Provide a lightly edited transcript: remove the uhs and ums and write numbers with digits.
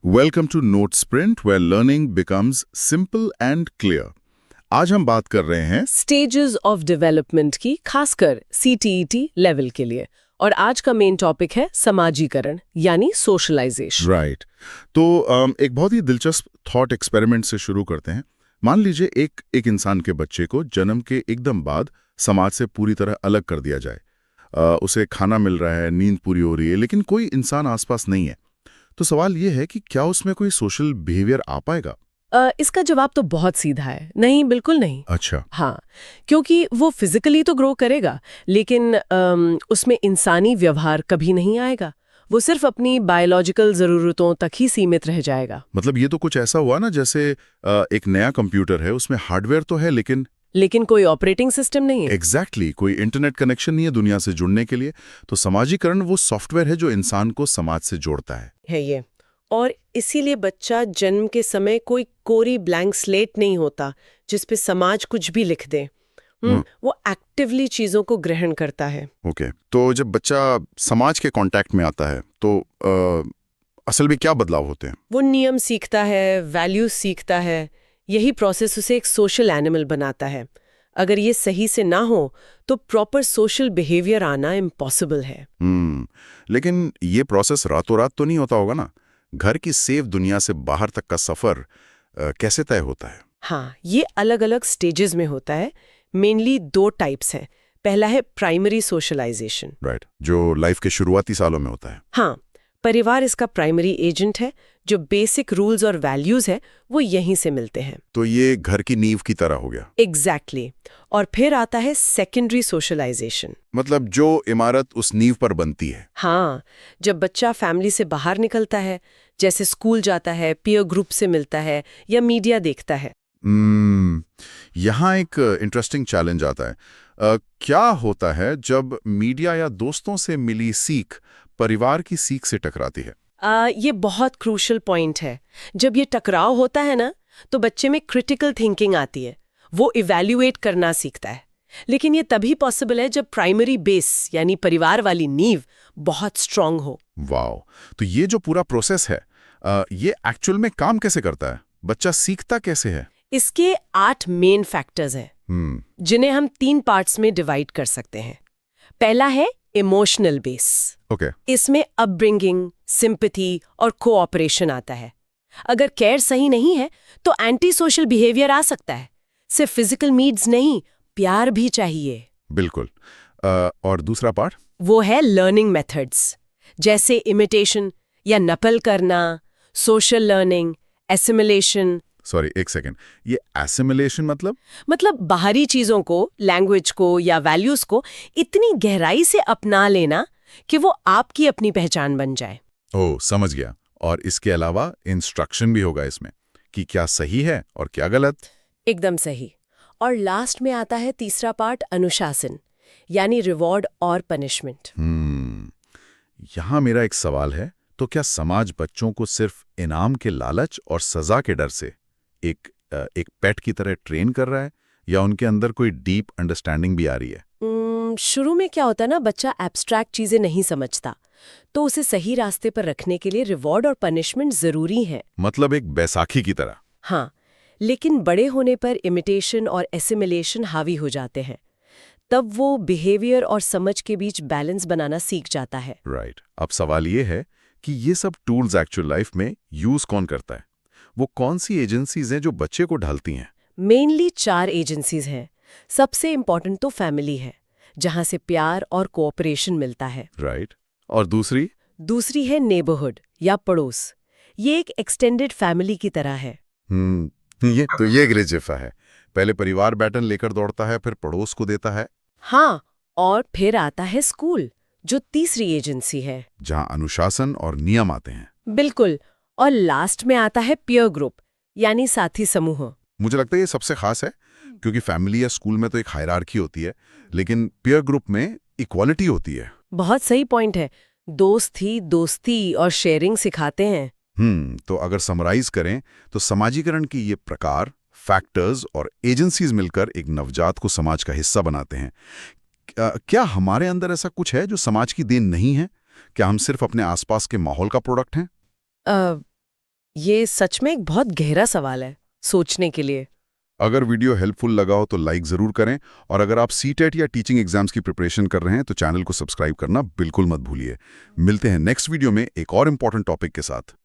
Welcome to Note Sprint where learning becomes simple and clear. आज हम बात कर रहे हैं स्टेजेस ऑफ डेवलपमेंट की, खासकर सीटीईटी लेवल के लिए। और आज का मेन टॉपिक है समाजीकरण यानी सोशलाइजेशन। राइट। तो एक बहुत ही दिलचस्प थॉट एक्सपेरिमेंट से शुरू करते हैं। मान लीजिए एक इंसान के बच्चे को जन्म के एकदम बाद समाज से पूरी तरह अलग कर दिया जाए। उसे खाना मिल रहा है, नींद पूरी हो रही है, लेकिन कोई इंसान आसपास नहीं है। तो सवाल ये है कि क्या उसमें कोई सोशल बिहेवियर आ पाएगा? इसका जवाब तो बहुत सीधा है, नहीं, बिल्कुल नहीं। अच्छा। हाँ, क्योंकि वो फिजिकली तो ग्रो करेगा, लेकिन उसमें इंसानी व्यवहार कभी नहीं आएगा। वो सिर्फ अपनी बायोलॉजिकल जरूरतों तक ही सीमित रह जाएगा। मतलब ये तो कुछ ऐसा हुआ ना, जैसे एक नया कंप्यूटर है, उसमें हार्डवेयर तो है लेकिन कोई ऑपरेटिंग सिस्टम नहीं है। एग्जैक्टली कोई इंटरनेट कनेक्शन नहीं है दुनिया से जुड़ने के लिए। तो समाजीकरण वो सॉफ्टवेयर है जो इंसान को समाज से जोड़ता है ये। और इसीलिए बच्चा जन्म के समय कोई कोरी ब्लैंक स्लेट नहीं होता जिस पे समाज कुछ भी लिख दे। वो एक्टिवली चीजों को ग्रहण करता है। ओके। तो जब बच्चा समाज के कांटेक्ट में आता है तो असल में क्या बदलाव होते हैं? वो नियम सीखता है, वैल्यूज सीखता है। यही प्रोसेस उसे एक सोशल एनिमल बनाता है। अगर ये सही से ना हो तो प्रॉपर सोशल बिहेवियर आना इम्पॉसिबल है। लेकिन ये प्रोसेस रातों रात तो नहीं होता होगा ना? घर की सेफ दुनिया से बाहर तक का सफर कैसे तय होता है? हाँ, ये अलग अलग स्टेजेस में होता है। मेनली दो टाइप्स हैं। पहला है प्राइमरी सोशलाइजेशन। राइट, जो लाइफ के शुरुआती सालों में होता है। हाँ, परिवार इसका प्राइमरी एजेंट है। जो बेसिक रूल्स और वैल्यूज है वो यहीं से मिलते हैं। तो ये घर की नींव की तरह हो गया। एग्जैक्टली। और फिर आता है सेकेंडरी सोशलाइजेशन। मतलब जो इमारत उस नींव पर बनती है। हाँ, जब बच्चा फैमिली से बाहर निकलता है, जैसे स्कूल जाता है, पीयर ग्रुप से मिलता है या मीडिया देखता है। यहाँ एक इंटरेस्टिंग चैलेंज आता है। क्या होता है जब मीडिया या दोस्तों से मिली सीख परिवार की सीख से टकराती है? ये बहुत क्रूशल पॉइंट है। जब ये टकराव होता है ना, तो बच्चे में क्रिटिकल थिंकिंग आती है। वो इवैल्यूएट करना सीखता है। लेकिन ये तभी पॉसिबल है जब प्राइमरी बेस यानी परिवार वाली नींव बहुत स्ट्रांग हो। वाओ! तो ये जो पूरा प्रोसेस है, ये एक्चुअल में काम कैसे करता है? बच्चा सीखता कैसे है? इसके 8 मेन फैक्टर्स हैं, जिन्हें हम 3 पार्ट्स में डिवाइड कर सकते हैं। पहला है इमोशनल बेस। ओके। इसमें अपब्रिंगिंग, सिंपैथी और कोऑपरेशन आता है। अगर केयर सही नहीं है तो एंटी सोशल बिहेवियर आ सकता है। सिर्फ फिजिकल नीड्स नहीं, प्यार भी चाहिए। बिल्कुल। और दूसरा पार्ट? वो है लर्निंग मेथड्स, जैसे इमिटेशन या नकल करना, सोशल लर्निंग, एसिमिलेशन। सॉरी, एक सेकेंड। ये एसिमिलेशन मतलब बाहरी चीजों को, लैंग्वेज को या वैल्यूज को इतनी गहराई से अपना लेना कि वो आपकी अपनी पहचान बन जाए। ओह, समझ गया। और इसके अलावा इंस्ट्रक्शन भी होगा इसमें कि क्या सही है और क्या गलत। एकदम सही। और लास्ट में आता है तीसरा पार्ट, अनुशासन, यानी रिवॉर्ड और पनिशमेंट। यहाँ मेरा एक सवाल है, तो क्या समाज बच्चों को सिर्फ इनाम के लालच और सजा के डर से एक पेट की तरह ट्रेन कर रहा है, या उनके अंदर कोई डीप अंडरस्टैंडिंग भी आ रही है? शुरू में क्या होता है ना, बच्चा एब्स्ट्रैक्ट चीजें नहीं समझता, तो उसे सही रास्ते पर रखने के लिए रिवॉर्ड और पनिशमेंट जरूरी है। मतलब एक बैसाखी की तरह। हाँ, लेकिन बड़े होने पर इमिटेशन और एसिमिलेशन हावी हो जाते हैं। तब वो बिहेवियर और समझ के बीच बैलेंस बनाना सीख जाता है। राइट। अब सवाल ये है कि ये सब टूल्स एक्चुअल लाइफ में यूज कौन करता है? वो कौन सी एजेंसीज हैं जो बच्चे को ढालती हैं? मेनली 4 एजेंसीज हैं। सबसे इम्पोर्टेंट तो फैमिली है, जहां से प्यार और कोऑपरेशन मिलता है। राइट। और दूसरी है नेबरहुड या पड़ोस। ये एक एक्सटेंडेड फैमिली की तरह है। ये ग्रेजिफा है। पहले परिवार बैटन लेकर दौड़ता है, फिर पड़ोस को देता है। हाँ, और फिर आता है स्कूल, जो तीसरी एजेंसी है, जहां अनुशासन और नियम आते हैं। बिल्कुल। और लास्ट में आता है पीयर ग्रुप, यानी साथी समूह। मुझे लगता है ये सबसे खास है, क्योंकि फैमिली या स्कूल में तो एक हायरार्की होती है, लेकिन पीयर ग्रुप में इक्वालिटी होती है। बहुत सही पॉइंट है। दोस्त ही दोस्ती और शेयरिंग सिखाते हैं। तो अगर समराइज करें तो समाजीकरण की ये प्रकार, फैक्टर्स और एजेंसीज मिलकर एक नवजात को समाज का हिस्सा बनाते हैं। क्या हमारे अंदर ऐसा कुछ है जो समाज की देन नहीं है? क्या हम सिर्फ अपने आसपास के माहौल का प्रोडक्ट हैं? ये सच में एक बहुत गहरा सवाल है सोचने के लिए। अगर वीडियो हेल्पफुल लगा हो तो लाइक ज़रूर करें, और अगर आप सीटेट या टीचिंग एग्जाम्स की प्रिपरेशन कर रहे हैं तो चैनल को सब्सक्राइब करना बिल्कुल मत भूलिए। मिलते हैं नेक्स्ट वीडियो में एक और इम्पॉर्टेंट टॉपिक के साथ।